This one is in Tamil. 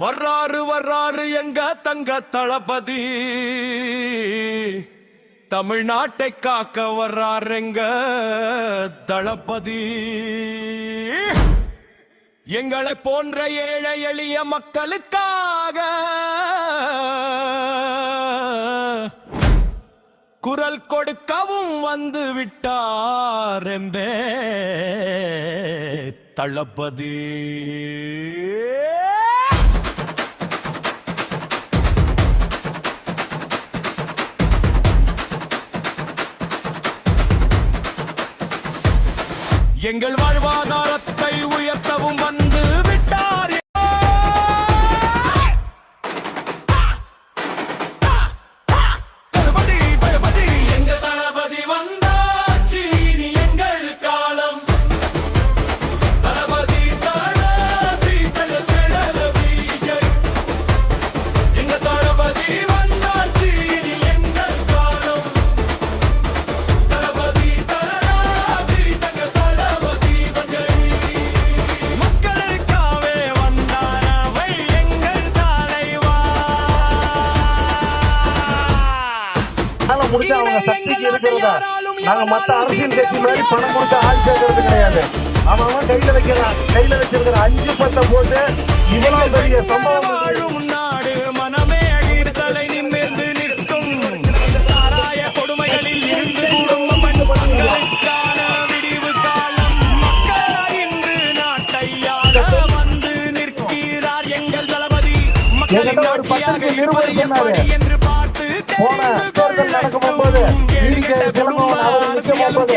வர்றாரு வர்றாரு எங்க தங்க தளபதி, தமிழ்நாட்டை காக்க வர்றாரு எங்க தளபதி. எங்களை போன்ற ஏழை எளிய மக்களுக்காக குரல் கொடுக்கவும் வந்து விட்டார் எம்பே தளபதி. எங்கள் வாழ்வாதாரத்தை உயர்த்தவும் வந்து விட்டார். தளபதி தளபதி எங்கள் தளபதி வந்தாச்சு, இனி எங்கள் காலம். தளபதி தளபதி தளபதி ஜெய். எங்கள் தளபதி வந்தாச்சு, இனி எங்கள் காலம். தளபதி தளபதி தளபதி ஜெய். மக்களுக்காகவே வந்தாரவை எங்கள் தலைவா. முடிச்சா அவங்க சக்திக்கு இருக்கிறதா, நாங்க மத்த அரசியல் கட்சி மாதிரி பணம் கொடுத்து ஆள் சேர்க்கறது கிடையாது. அவன் கையில வச்சிருக்கிற 5-10 போட்டு இவ்வளவு பெரிய சம்பவம். வாழும் நாடு மனமே அகிர்தலை நிமிர்ந்து நிற்கும். சாராய கொடுமைகளில் இருந்து குடும்பம் மக்களுக்கான விடிவு காலம். மக்கள் இன்று நாட்டையாக வந்து நிற்கிறார் எங்கள் தளபதி. மக்களின் ஆட்சியாக இருப்பது எப்படி என்று பார்த்து போன தேர்தல் நடக்கும் போது அரசியலும்